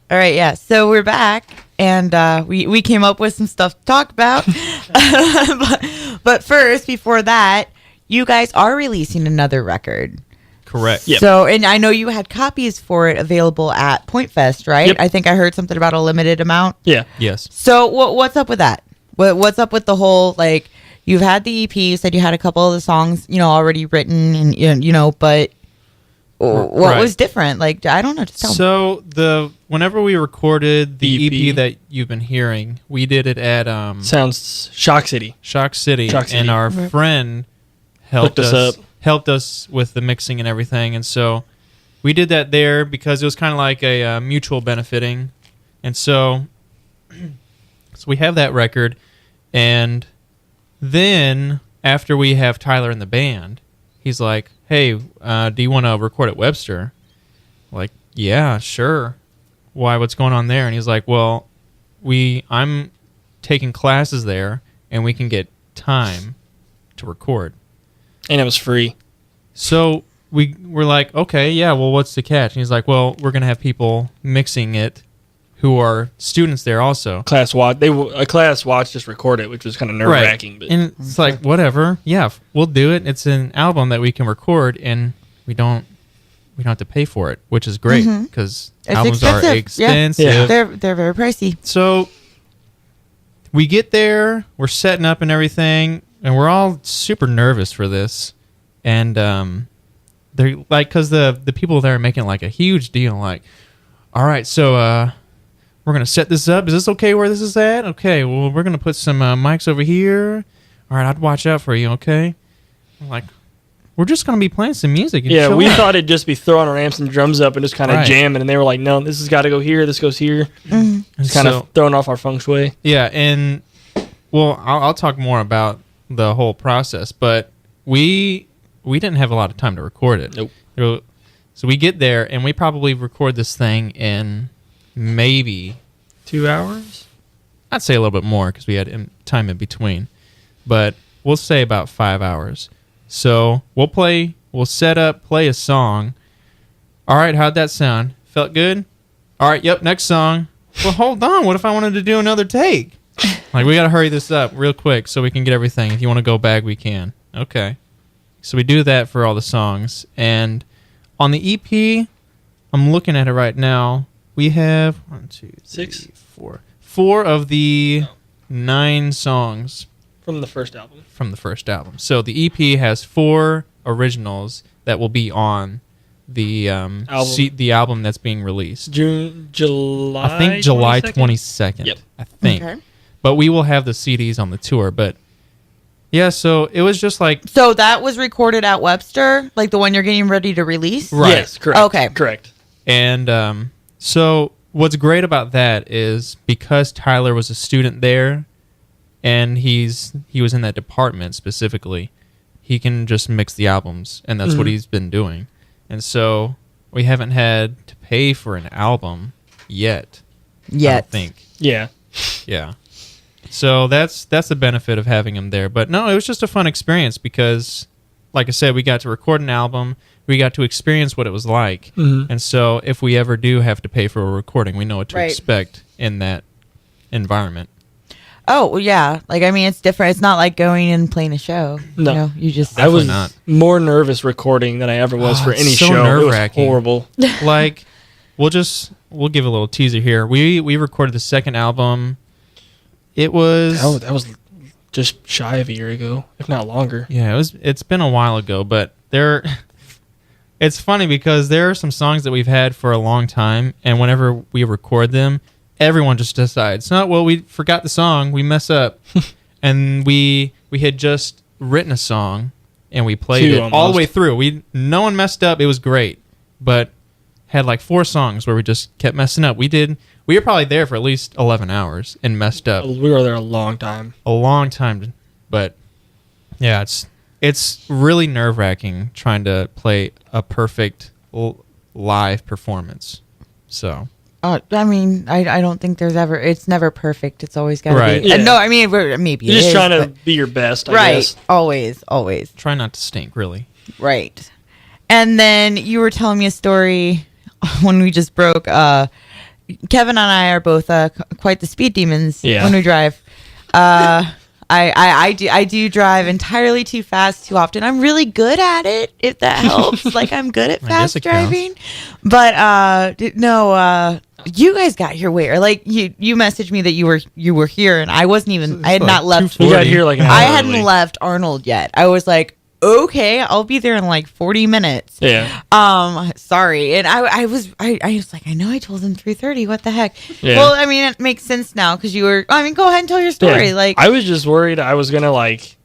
All right, yeah. So we're back, and we came up with some stuff to talk about. but first, before that, you guys are releasing another record. Correct. Yep. So, and I know you had copies for it available at Point Fest, right? Yep. I think I heard something about a limited amount. Yeah. Yes. So what's up with that? What's up with the whole, like, you've had the EP, you said you had a couple of the songs, already written, and, but what was different? Like, I don't know. Just tell me. So whenever we recorded the EP. EP that you've been hearing, we did it at Sounds Shock City. Shock City, and our friend helped Hooked us us with the mixing and everything, and so we did that there because it was kind of like a mutual benefiting, and so we have that record, and then after we have Tyler in the band, he's like, "Hey, do you want to record at Webster?" Like, yeah, sure. Why? What's going on there? And he's like, "Well, I'm taking classes there, and we can get time to record." And it was free. So we're like, okay, yeah, well, what's the catch? And he's like, well, we're going to have people mixing it who are students there also. Class watched us record it, which was kind of nerve-wracking. But And it's like, whatever. Yeah, we'll do it. It's an album that we can record, and we don't have to pay for it, which is great because albums are expensive. Yeah. They're very pricey. So we get there, we're setting up and everything, and we're all super nervous for this. And they're like, because the people there are making like a huge deal, like, all right, so we're going to set this up. Is this okay where this is at? Okay, well, we're going to put some mics over here. All right, I'd watch out for you, okay? I'm like, we're just going to be playing some music. And yeah, chill we out. thought it'd just be throwing our amps and drums up and just kind of Right. jamming. And they were like, no, this has got to go here. This goes here. And It's kind of throwing off our feng shui. Yeah, and well, I'll talk more about the whole process, but we didn't have a lot of time to record it. Nope. So we get there, and we probably record this thing in maybe 2 hours? I'd say a little bit more because we had time in between, but we'll say about 5 hours. So we'll set up, play a song. All right, how'd that sound? Felt good? All right, yep, next song. Well, hold on. What if I wanted to do another take? Like, we got to hurry this up real quick so we can get everything. If you want to go back, we can. Okay. So we do that for all the songs. And on the EP, I'm looking at it right now. We have 4 of the 9 songs From the first album. from the first album. So the EP has 4 originals that will be on the the album that's being released. July. I think July 22nd? 22nd. Yep. I think. Okay. But we will have the CDs on the tour. But yeah, so it was just like, So that was recorded at Webster, like the one you're getting ready to release? Right. Yes, correct. Okay. Correct. and so what's great about that is because Tyler was a student there, and he was in that department specifically, he can just mix the albums, and that's what he's been doing. And so we haven't had to pay for an album yet. I don't think. Yeah. Yeah. So that's the benefit of having him there. But no, it was just a fun experience because, like I said, we got to record an album. We got to experience what it was like. And so if we ever do have to pay for a recording, we know what to expect in that environment. Oh, well, yeah. Like, I mean, it's different. It's not like going and playing a show. No. You just... I was not. more nervous recording than I ever was for any so show. It was nerve-wracking. horrible. Like, we'll give a little teaser here. We recorded the second album. It was... Oh, that was just shy of a year ago, if not longer. Yeah, it's been a while ago, but it's funny because there are some songs that we've had for a long time, and whenever we record them, everyone just decides, no, well, we forgot the song, we mess up. And we had just written a song, and we played it all the way through. No one messed up, it was great, but had like 4 songs where we just kept messing up. We were probably there for at least 11 hours and messed up. We were there a long time. A long time, but yeah, it's really nerve-wracking trying to play a perfect live performance. So I mean, I don't think it's never perfect. It's always got to Right. be. Yeah. No, I mean, maybe You're it just is, trying to but- be your best, I right. guess. Always. try not to stink, really. Right. And then you were telling me a story when we just broke. Kevin and I are both quite the speed demons Yeah. when we drive. I do drive entirely too fast too often. I'm really good at it, if that helps. Like, I'm good at I guess fast it counts. driving. But no, you guys got here way early. Like, you messaged me that you were here, and I wasn't even. I had like not left. 2:40. We got here like an hour I hadn't early. left Arnold yet. I was like, okay, I'll be there in like 40 minutes. Yeah. Sorry. And I was like, I know I told him 3:30. What the heck? Yeah. Well, I mean, it makes sense now because you were. I mean, go ahead and tell your story. Yeah. Like, I was just worried I was gonna like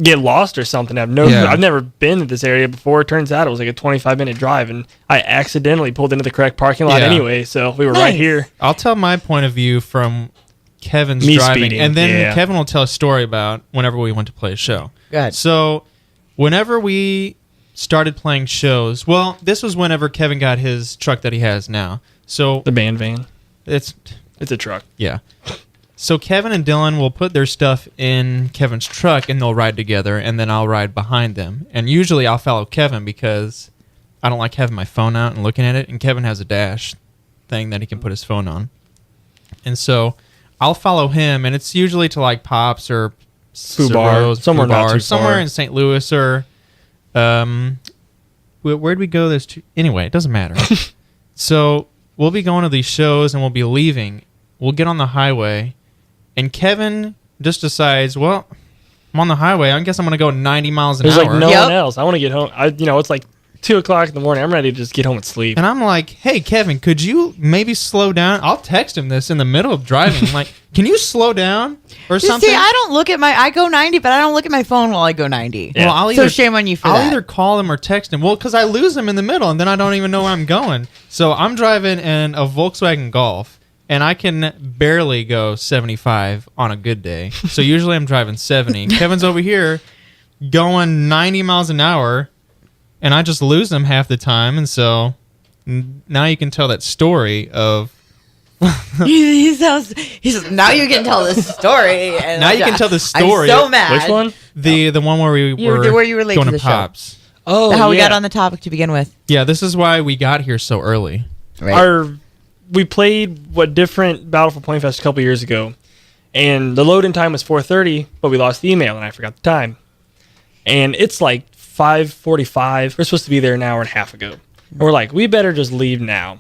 get lost or something. I've never been to this area before. It turns out it was like a 25-minute drive, and I accidentally pulled into the correct parking lot Yeah. anyway. So we were Nice. right here. I'll tell my point of view from Kevin's Me driving, speeding, and then yeah. Kevin will tell a story about whenever we went to play a show. Go ahead. So, whenever we started playing shows, well, this was whenever Kevin got his truck that he has now. So The band van. it's It's a truck. yeah. So Kevin and Dylan will put their stuff in Kevin's truck and they'll ride together, and then I'll ride behind them. And usually I'll follow Kevin because I don't like having my phone out and looking at it. And Kevin has a dash thing that he can put his phone on. And so I'll follow him, and it's usually to like Pops or Fubar, Ciro's, somewhere not too somewhere far. in St. Louis or where'd we go? Anyway, it doesn't matter. So we'll be going to these shows and we'll be leaving. We'll get on the highway, and Kevin just decides, well, I'm on the highway. I guess I'm going to go 90 miles an There's hour. like no Yep. one else. I want to get home. It's like 2:00 in the morning. I'm ready to just get home and sleep. And I'm like, hey, Kevin, could you maybe slow down? I'll text him this in the middle of driving. I'm like, can you slow down or something? See, I don't look at I go 90, but I don't look at my phone while I go 90. Yeah. Well, I'll So shame on you for I'll that. either call him or text him. Well, because I lose him in the middle, and then I don't even know where I'm going. So I'm driving in a Volkswagen Golf, and I can barely go 75 on a good day. So usually I'm driving 70. Kevin's over here going 90 miles an hour, and I just lose him half the time. And so now you can tell that story of... he says, now you can tell this story. And Now you can tell the story. I'm so mad. Which one? The one where we where you were late going to to the show. Pops. Oh, How we got on the topic to begin with. Yeah, this is why we got here so early. Right. We played different Battle for Point Fest a couple years ago, and the load-in time was 4:30, but we lost the email and I forgot the time. And it's like 5:45. We're supposed to be there an hour and a half ago. And we're like, we better just leave now.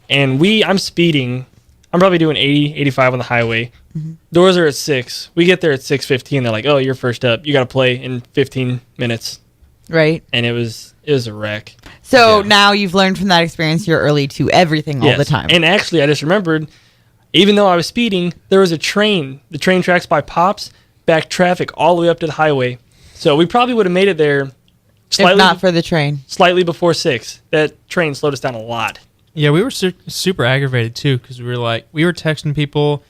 And I'm speeding. I'm probably doing 80, 85 on the highway. Mm-hmm. Doors are at 6. We get there at 6:15. They're like, oh, you're first up. You got to play in 15 minutes. Right. And it was a wreck. So Yeah. now you've learned from that experience you're early to everything all the Yes. time. And actually, I just remembered, even though I was speeding, there was a train. The train tracks by Pops backed traffic all the way up to the highway. So we probably would have made it there if not for the train. slightly before 6. That train slowed us down a lot. Yeah, we were super aggravated too because we were texting people.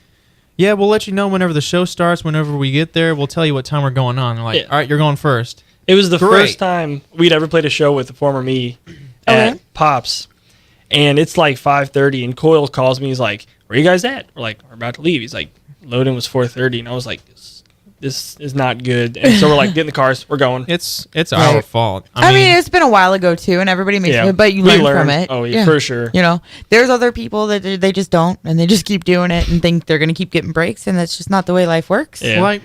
Yeah, we'll let you know whenever the show starts. Whenever we get there, we'll tell you what time we're going on. They're like, Yeah. all right, you're going first. It was the Great. first time we'd ever played a show with the former me at Okay. Pops. And it's like 5:30, and Coyle calls me. He's like, where you guys at? We're like, we're about to leave. He's like, load-in was 4:30. And I was like, this is not good. And so we're like, get in the cars. We're going. It's our Right. fault. I mean, it's been a while ago too, and everybody makes Yeah. it, but you We learn from learned. it. Oh, yeah, for sure. You know, there's other people that they just don't, and they just keep doing it and think they're going to keep getting breaks, and that's just not the way life works. Yeah. like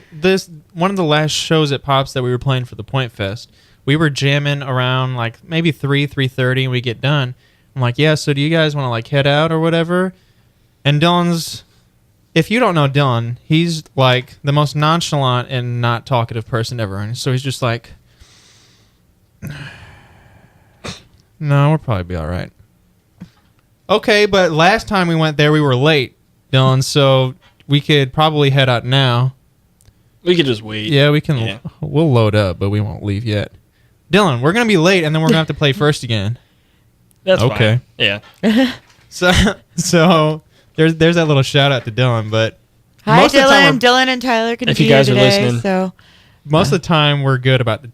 one of the last shows at Pops that we were playing for the Point Fest. We were jamming around like maybe 3:30, and we get done. I'm like, yeah. So do you guys want to like head out or whatever? And Dylan's. If you don't know Dylan, he's like the most nonchalant and not talkative person ever. And so he's just like, no, we'll probably be all right. Okay, but last time we went there, we were late, Dylan, so we could probably head out now. We could just wait. Yeah, we can. Yeah. We'll load up, but we won't leave yet. Dylan, we're going to be late, and then we're going to have to play first again. That's Okay. fine. Yeah. So there's that little shout out to Dylan, but Hi, most of the time Dylan. Dylan and Tyler can If be you guys here are today. listening. So most of the time we're good about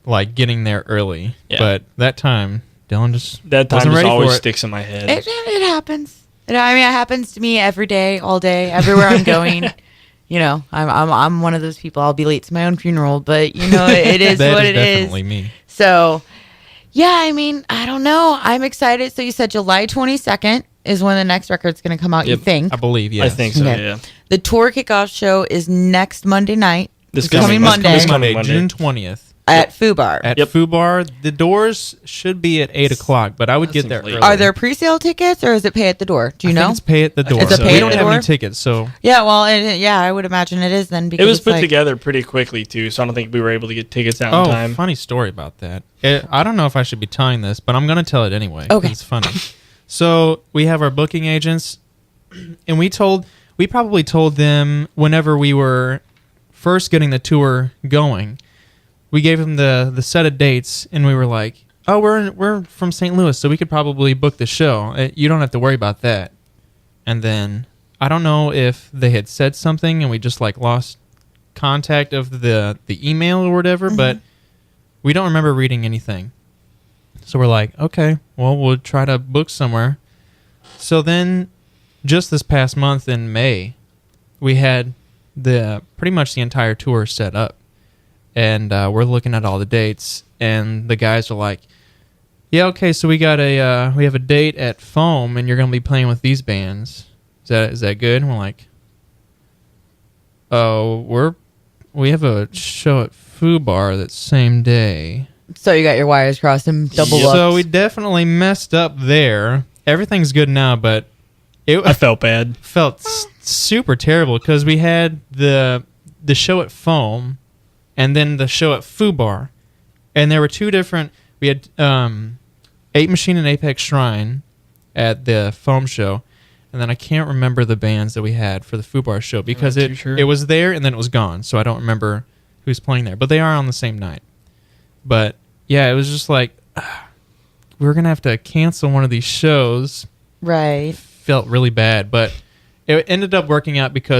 like getting there early. Yeah. But that time, Dylan just That time wasn't just ready for always it. sticks in my head. it happens. It happens to me every day, all day, everywhere I'm going. You know, I'm one of those people. I'll be late to my own funeral, but you know, it is That what is it is. definitely me. So, yeah, I mean, I don't know. I'm excited. So you said July 22nd is when the next record's going to come out, you Yep. think. I believe, yes. I think so. Okay. Yeah. The tour kickoff show is next Monday night. This coming coming Monday. This Monday, Monday. June 20th. At Foo Bar. At Yep. Foo Bar. The doors should be at 8 o'clock, but I would That get seems there late. early. Are there pre-sale tickets or is it pay at the door? Do you I know? think it's pay at the door. It's a pay we at don't the have door? any tickets, so Yeah, well, I would imagine it is then because It was it's put like, together pretty quickly too, so I don't think we were able to get tickets out in oh, time. funny story about that. I don't know if I should be telling this, but I'm going to tell it anyway. 'Cause Okay. it's funny. So we have our booking agents, and we probably told them whenever we were first getting the tour going, we gave them the set of dates, and we were like, "Oh, we're from St. Louis, so we could probably book the show. You don't have to worry about that." And then I don't know if they had said something, and we just like lost contact of the email or whatever, but we don't remember reading anything. So we're like, okay, well, we'll try to book somewhere. So then, just this past month in May, we had pretty much the entire tour set up, and we're looking at all the dates, and the guys are like, "Yeah, okay, so we have a date at Foam, and you're gonna be playing with these bands. Is that good?" And we're like, "Oh, we have a show at Foo Bar that same day." So you got your wires crossed and double Yep. booked. So we definitely messed up there. Everything's good now, but I felt bad. felt super terrible because we had the show at Foam and then the show at Foo Bar, and there were two different. We had 8 Machine and Apex Shrine at the Foam show, and then I can't remember the bands that we had for the Foo Bar show because not too sure. it was there and then it was gone, so I don't remember who's playing there. But they are on the same night. But yeah, it was just like we're gonna have to cancel one of these shows. Right. Felt really bad, but it ended up working out because